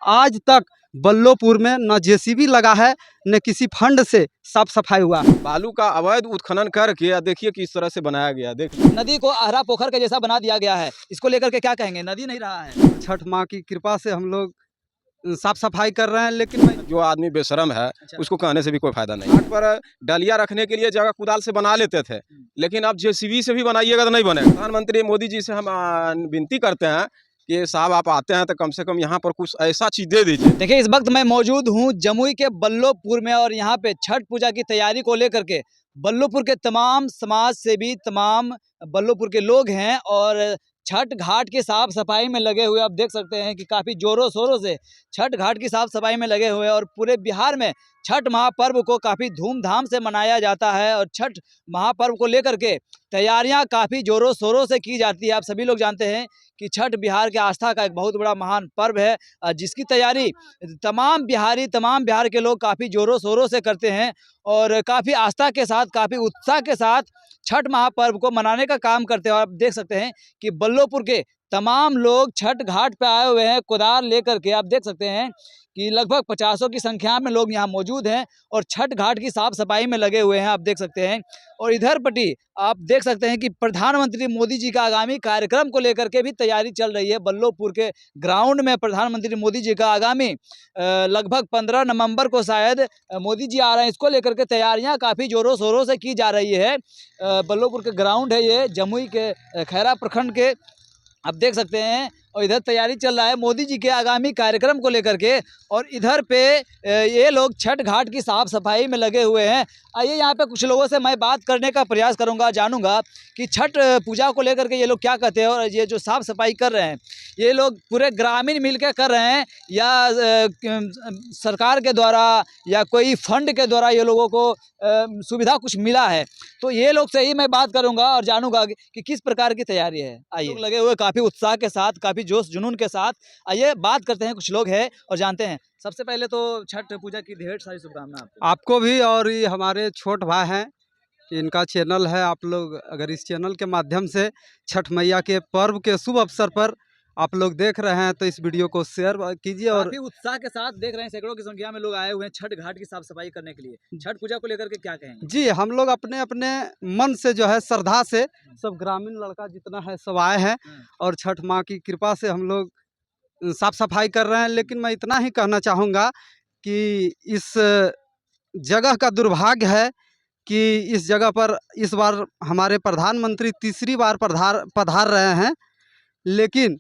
आज तक बल्लोपुर में न जेसीबी लगा है न किसी फंड से साफ सफाई हुआ। बालू का अवैध उत्खनन करके देखिए किस तरह से बनाया गया। नदी को आहरा पोखर के जैसा बना दिया गया है। इसको लेकर के क्या कहेंगे? नदी नहीं रहा है। छठ माँ की कृपा से हम लोग साफ सफाई कर रहे हैं, लेकिन जो आदमी बेशरम है उसको कहने से भी कोई फायदा नहीं। घाट पर डलिया रखने के लिए जगह कुदाल से बना लेते थे, लेकिन अब जेसीबी से भी बनाइएगा तो नहीं बनेगा। प्रधानमंत्री मोदी जी से हम विनती करते हैं कि साहब आप आते हैं तो कम से कम यहाँ पर कुछ ऐसा चीज दे दीजिए। देखिए, इस वक्त मैं मौजूद हूँ जमुई के बल्लोपुर में और यहाँ पे छठ पूजा की तैयारी को लेकर के बल्लोपुर के तमाम समाज सेवी, तमाम बल्लोपुर के लोग हैं और छठ घाट की साफ सफाई में लगे हुए। आप देख सकते हैं कि काफ़ी जोरों शोरों से छठ घाट की साफ सफाई में लगे हुए हैं और पूरे बिहार में छठ महापर्व को काफ़ी धूमधाम से मनाया जाता है और छठ महापर्व को लेकर के तैयारियां काफ़ी जोरों शोरों से की जाती है। आप सभी लोग जानते हैं कि छठ बिहार के आस्था का एक बहुत बड़ा महान पर्व है, जिसकी तैयारी तमाम बिहार के लोग काफ़ी जोरों शोरों से करते हैं और काफ़ी आस्था के साथ, काफ़ी उत्साह के साथ छठ महापर्व को मनाने का काम करते हैं। और आप देख सकते हैं कि बल्लोपुर के तमाम लोग छठ घाट पे आए हुए हैं कुदाल लेकर के। आप देख सकते हैं कि लगभग 50 की संख्या में लोग यहाँ मौजूद हैं और छठ घाट की साफ सफाई में लगे हुए हैं। आप देख सकते हैं और इधर पट्टी आप देख सकते हैं कि प्रधानमंत्री मोदी जी का आगामी कार्यक्रम को लेकर के भी तैयारी चल रही है। बल्लोपुर के ग्राउंड में प्रधानमंत्री मोदी जी का आगामी लगभग 15 नवंबर को शायद मोदी जी आ रहे हैं। इसको लेकर के तैयारियां काफ़ी जोरों शोरों से की जा रही है। बल्लोपुर के ग्राउंड है ये, जमुई के खैरा प्रखंड के। आप देख सकते हैं और इधर तैयारी चल रहा है मोदी जी के आगामी कार्यक्रम को लेकर के और इधर पे ये लोग छठ घाट की साफ सफाई में लगे हुए हैं। आइए यहाँ पे कुछ लोगों से मैं बात करने का प्रयास करूँगा, जानूंगा कि छठ पूजा को लेकर के ये लोग क्या कहते हैं और ये जो साफ सफाई कर रहे हैं ये लोग पूरे ग्रामीण मिलकर कर रहे हैं या सरकार के द्वारा या कोई फंड के द्वारा ये लोगों को सुविधा कुछ मिला है। तो ये लोग से ही मैं बात करूंगा और जानूंगा कि किस प्रकार की तैयारी है। आइए, लगे हुए काफ़ी उत्साह के साथ, काफ़ी जोश जुनून के साथ। आइए बात करते हैं, कुछ लोग हैं और जानते हैं। सबसे पहले तो छठ पूजा की ढेर सारी शुभकामनाएं आपको भी। और ये हमारे छोट भाई हैं, इनका चैनल है। आप लोग अगर इस चैनल के माध्यम से छठ मैया के पर्व के शुभ अवसर पर आप लोग देख रहे हैं तो इस वीडियो को शेयर कीजिए। और उत्साह के साथ देख रहे हैं, सैकड़ों की संख्या में लोग आए हुए हैं छठ घाट की साफ सफाई करने के लिए। छठ पूजा को लेकर के क्या कहेंगे? जी, हम लोग अपने अपने मन से जो है श्रद्धा से सब ग्रामीण लड़का जितना है सब आए हैं और छठ माँ की कृपा से हम लोग साफ सफाई कर रहे हैं। लेकिन मैं इतना ही कहना चाहूँगा कि इस जगह का दुर्भाग्य है कि इस जगह पर इस बार हमारे प्रधानमंत्री तीसरी बार पधार रहे हैं, लेकिन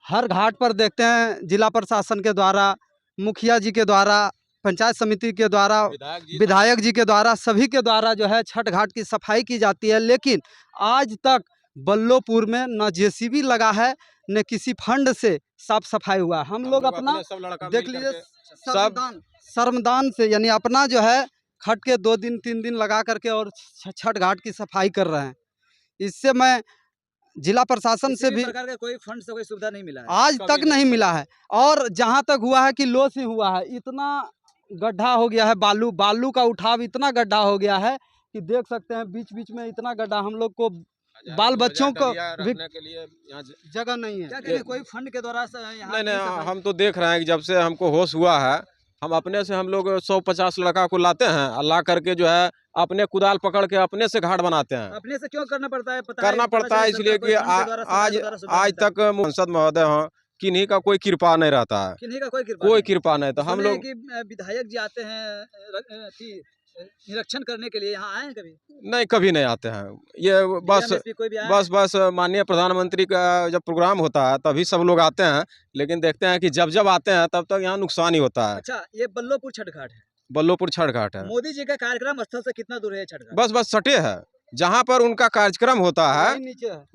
हर घाट पर देखते हैं जिला प्रशासन के द्वारा, मुखिया जी के द्वारा, पंचायत समिति के द्वारा, विधायक जी के द्वारा, सभी के द्वारा जो है छठ घाट की सफाई की जाती है। लेकिन आज तक बल्लोपुर में न जेसीबी लगा है न किसी फंड से साफ सफाई हुआ। हम लोग अपना देख लीजिए श्रमदान से, यानी अपना जो है खट के 2 दिन 3 दिन लगा करके और छठ घाट की सफाई कर रहे हैं। इससे मैं जिला प्रशासन से भी प्रकार का कोई फंड से कोई सुविधा नहीं मिला है, आज तक नहीं मिला है। और जहां तक हुआ है कि लॉस ही हुआ है। इतना गड्ढा हो गया है, बालू का उठाव इतना गड्ढा हो गया है कि देख सकते हैं बीच बीच में इतना गड्ढा। हम लोग को बाल बच्चों को रखने के लिए यहाँ जगह नहीं है। क्या कहें, कोई फंड के द्वारा नहीं, हम तो देख रहे हैं कि जब से हमको होश हुआ है हम अपने से हम लोग 150 लड़का को लाते हैं और ला करके जो है अपने कुदाल पकड़ के अपने से घाट बनाते हैं। अपने से क्यों करना पड़ता है? करना पड़ता है इसलिए कि आज तक सांसद महोदय हों, किन्हीं का कोई कृपा नहीं रहता है, किन्हीं का कोई कृपा नहीं। तो हम लोग विधायक जी आते हैं निरीक्षण करने के लिए, यहाँ आए हैं कभी? नहीं, कभी नहीं आते हैं। ये बस माननीय प्रधानमंत्री का जब प्रोग्राम होता है तभी सब लोग आते हैं, लेकिन देखते हैं कि जब आते हैं तब तक यहाँ नुकसान ही होता है। अच्छा, ये बल्लोपुर छठ घाट है? बल्लोपुर छठ घाट है। मोदी जी का कार्यक्रम स्थल से कितना दूर है छठ घाट? बस सटे है, जहाँ पर उनका कार्यक्रम होता है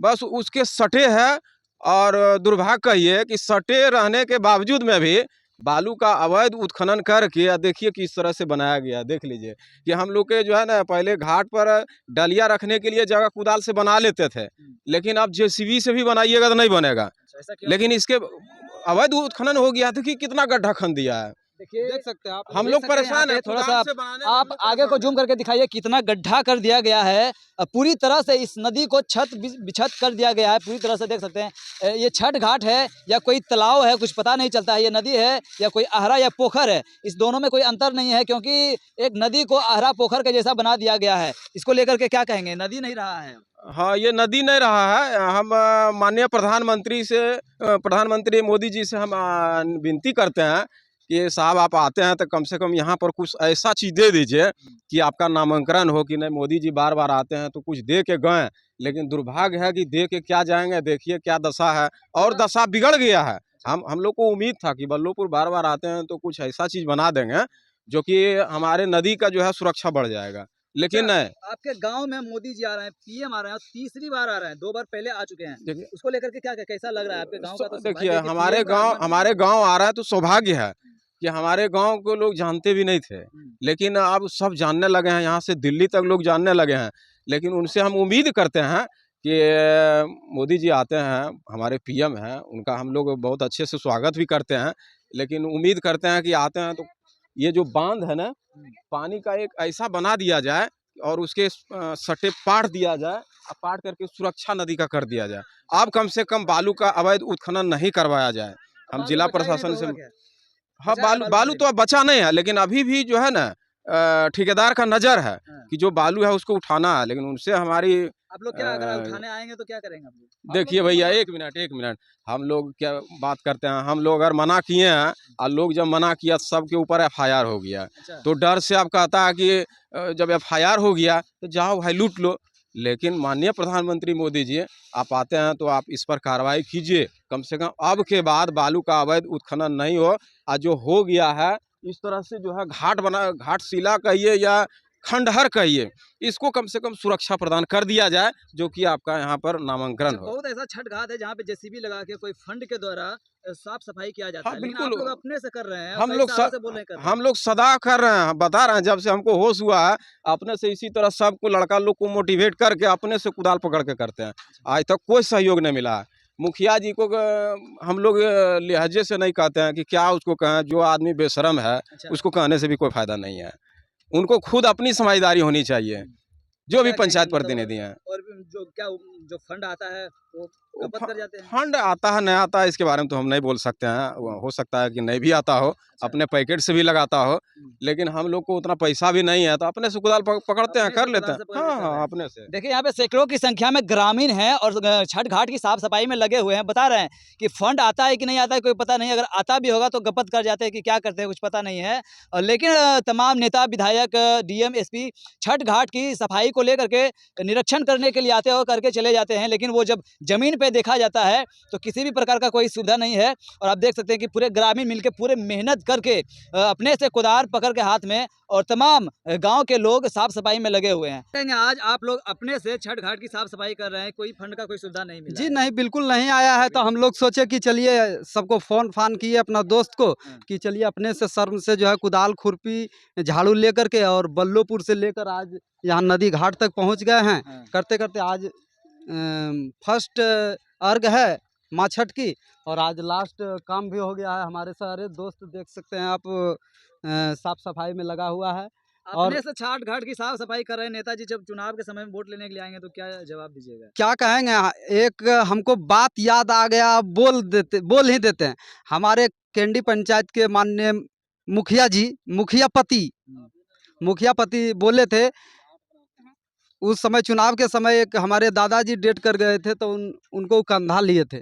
बस उसके सटे है। और दुर्भाग्य कहिए कि सटे रहने के बावजूद में भी बालू का अवैध उत्खनन करके देखिए किस तरह से बनाया गया। देख लीजिए कि हम लोग के जो है ना पहले घाट पर डलिया रखने के लिए जगह कुदाल से बना लेते थे, लेकिन अब जेसीबी से भी बनाइएगा तो नहीं बनेगा। लेकिन इसके अवैध उत्खनन हो गया था कि कितना गड्ढा खन दिया है। देखिए देख सकते हैं आप। हम देख लोग सकते हैं यहाँ परेशान पे है थोड़ा कुदाल सा से बनाने में हम आप लोग आगे को परेशान जूम करके दिखाइए कितना गड्ढा कर दिया गया है। पूरी तरह से इस नदी को बिछत कर दिया गया है पूरी तरह से। देख सकते हैं ये छठ घाट है या कोई तालाब है, कुछ पता नहीं चलता है ये नदी है या कोई आहरा या पोखर है। इस दोनों में कोई अंतर नहीं है, क्योंकि एक नदी को आहरा पोखर के जैसा बना दिया गया है। इसको लेकर के क्या कहेंगे? नदी नहीं रहा है। हाँ, ये नदी नहीं रहा है। हम माननीय प्रधानमंत्री मोदी जी से हम विनती करते हैं कि साहब आप आते हैं तो कम से कम यहाँ पर कुछ ऐसा चीज़ दे दीजिए कि आपका नामांकन हो। कि नहीं, मोदी जी बार बार आते हैं तो कुछ दे के गए, लेकिन दुर्भाग्य है कि दे के क्या जाएंगे। देखिए क्या दशा है, और दशा बिगड़ गया है। हम लोग को उम्मीद था कि बल्लोपुर बार बार आते हैं तो कुछ ऐसा चीज़ बना देंगे जो कि हमारे नदी का जो है सुरक्षा बढ़ जाएगा, लेकिन नहीं। आपके गांव में मोदी जी आ रहे हैं, पीएम आ रहे हैं, तीसरी बार आ रहे हैं, 2 बार पहले आ चुके हैं। देखिए उसको लेकर के क्या कैसा लग रहा है आपके गांव का? तो देखिए सौभाग्य है कि PM का आगमन हमारे गांव आ रहा है तो सौभाग्य है कि हमारे गांव को लोग जानते भी नहीं थे, लेकिन अब सब जानने लगे हैं। यहाँ से दिल्ली तक लोग जानने लगे हैं। लेकिन उनसे हम उम्मीद करते हैं कि मोदी जी आते हैं, हमारे पीएम हैं, उनका हम लोग बहुत अच्छे से स्वागत भी करते हैं। लेकिन उम्मीद करते हैं कि आते हैं तो ये जो बांध है ना, पानी का एक ऐसा बना दिया जाए और उसके सटे पाट दिया जाए, पाट करके सुरक्षा नदी का कर दिया जाए। अब कम से कम बालू का अवैध उत्खनन नहीं करवाया जाए। हम जिला प्रशासन से हाँ, बालू तो अब बचा नहीं है, लेकिन अभी भी जो है ना ठेकेदार का नज़र है कि जो बालू है उसको उठाना है। लेकिन उनसे हमारी आप लोग क्या अगर उठाने आएंगे तो क्या करेंगे आप लोग? देखिए भैया, एक मिनट हम लोग क्या बात करते हैं। हम लोग अगर मना किए हैं और लोग जब मना किया सबके ऊपर FIR हो गया। अच्छा। तो डर से अब कहता है कि जब FIR हो गया तो जाओ भाई लूट लो। लेकिन माननीय प्रधानमंत्री मोदी जी आप आते हैं तो आप इस पर कार्रवाई कीजिए। कम से कम अब के बाद बालू का अवैध उत्खनन नहीं हो। और जो हो गया है इस तरह से जो है घाट शिला कहिए या खंडहर कहिए, इसको कम से कम सुरक्षा प्रदान कर दिया जाए, जो कि आपका यहाँ पर नामांकन हो। बहुत ऐसा छठ घाट है जहाँ पे जेसीबी लगा के कोई फंड के द्वारा साफ सफाई किया जाता हाँ, है, लेकिन बिल्कुल। आप लोग अपने से कर रहे हैं। हम कई लोग सालों से बोल रहे हैं, कर रहे हैं। हम लोग सदा कर रहे हैं, बता रहे हैं। जब से हमको होश हुआ है अपने से इसी तरह सबको लड़का लोग को मोटिवेट करके अपने से कुदाल पकड़ के करते हैं। आज तक कोई सहयोग नहीं मिला है। मुखिया जी को हम लोग लिहाजे से नहीं कहते हैं कि क्या उसको कहें। जो आदमी बेशरम है अच्छा। उसको कहने से भी कोई फायदा नहीं है। उनको खुद अपनी समझदारी होनी चाहिए, जो भी क्या पंचायत कहेंगे? मतलब प्रतिनिधि हैं। और भी जो फंड आता है वो खपत कर जाते हैं। फंड आता है नहीं आता है इसके बारे में तो हम नहीं बोल सकते हैं। हो सकता है कि नहीं भी आता हो, अपने पैकेट से भी लगाता हो, लेकिन हम लोग को उतना पैसा भी नहीं है तो अपने से कुदाल पकड़ते हैं, अपने कर से लेते कुदाल हैं। से पकड़ के कर रहे हाँ, हैं। अपने से। देखिए यहाँ पे सैकड़ों की संख्या में ग्रामीण हैं और छठ घाट की साफ सफाई में लगे हुए हैं। बता रहे हैं कि फंड आता है कि नहीं आता है कोई पता नहीं। अगर आता भी होगा तो गपत कर जाते हैं कि क्या करते हैं कुछ पता नहीं है। लेकिन तमाम नेता विधायक DM SP छठ घाट की सफाई को लेकर के निरीक्षण करने के लिए आते हो करके चले जाते हैं, लेकिन वो जब जमीन पे देखा जाता है तो किसी भी प्रकार का कोई सुविधा नहीं है। और आप देख सकते हैं कि पूरे ग्रामीण मिलके पूरे मेहनत करके अपने से कुदाल पकड़ के हाथ में और तमाम गांव के लोग साफ सफाई में लगे हुए हैं। कहेंगे आज आप लोग अपने से छठ घाट की साफ सफाई कर रहे हैं, कोई फंड का कोई सुविधा नहीं मिला जी है। नहीं, बिल्कुल नहीं आया है। तो हम लोग सोचे कि चलिए सबको फ़ोन फान किए अपना दोस्त को कि चलिए अपने से शर्म से जो है कुदाल खुरपी झाड़ू लेकर के और बल्लोपुर से लेकर आज यहाँ नदी घाट तक पहुँच गए हैं। हाँ। करते करते आज फर्स्ट अर्घ है माँ छठ की, और आज लास्ट काम भी हो गया है। हमारे सारे दोस्त देख सकते हैं आप साफ सफाई में लगा हुआ है। और अपने से छठ घाट की साफ सफाई कर रहे हैं। नेताजी जब चुनाव के समय में वोट लेने के लिए आएंगे तो क्या जवाब दीजिएगा? क्या कहेंगे, एक हमको बात याद आ गया, बोल ही देते हैं। हमारे कैंडी पंचायत के माननीय मुखिया जी, मुखिया पति बोले थे उस समय चुनाव के समय, एक हमारे दादाजी डेट कर गए थे तो उनको कंधा लिए थे।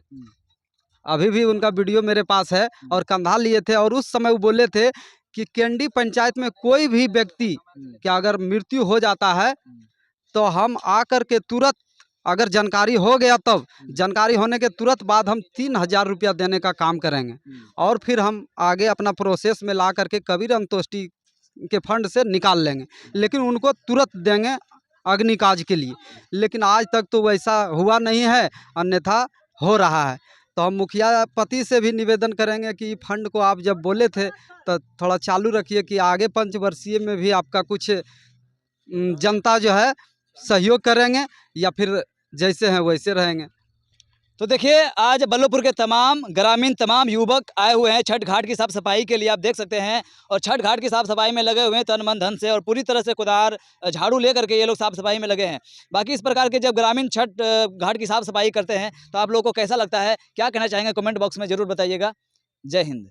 अभी भी उनका वीडियो मेरे पास है, और कंधा लिए थे। और उस समय वो बोले थे कि कैंडी पंचायत में कोई भी व्यक्ति कि अगर मृत्यु हो जाता है तो हम आकर के तुरंत, अगर जानकारी हो गया तब, जानकारी होने के तुरंत बाद हम 3000 रुपया देने का काम करेंगे, और फिर हम आगे अपना प्रोसेस में ला करके कबीर अंतोष्टि के फंड से निकाल लेंगे, लेकिन उनको तुरंत देंगे अग्नि काज के लिए। लेकिन आज तक तो वैसा हुआ नहीं है, अन्यथा हो रहा है। तो हम मुखिया पति से भी निवेदन करेंगे कि फंड को आप जब बोले थे तो थोड़ा चालू रखिए कि आगे पंचवर्षीय में भी आपका कुछ जनता जो है सहयोग करेंगे, या फिर जैसे हैं वैसे रहेंगे। तो देखिए आज बल्लभपुर के तमाम ग्रामीण तमाम युवक आए हुए हैं छठ घाट की साफ सफाई के लिए, आप देख सकते हैं। और छठ घाट की साफ सफाई में लगे हुए हैं तन मन धन से, और पूरी तरह से कुदार झाड़ू लेकर के ये लोग साफ सफाई में लगे हैं। बाकी इस प्रकार के जब ग्रामीण छठ घाट की साफ सफाई करते हैं तो आप लोगों को कैसा लगता है, क्या कहना चाहेंगे, कमेंट बॉक्स में जरूर बताइएगा। जय हिंद।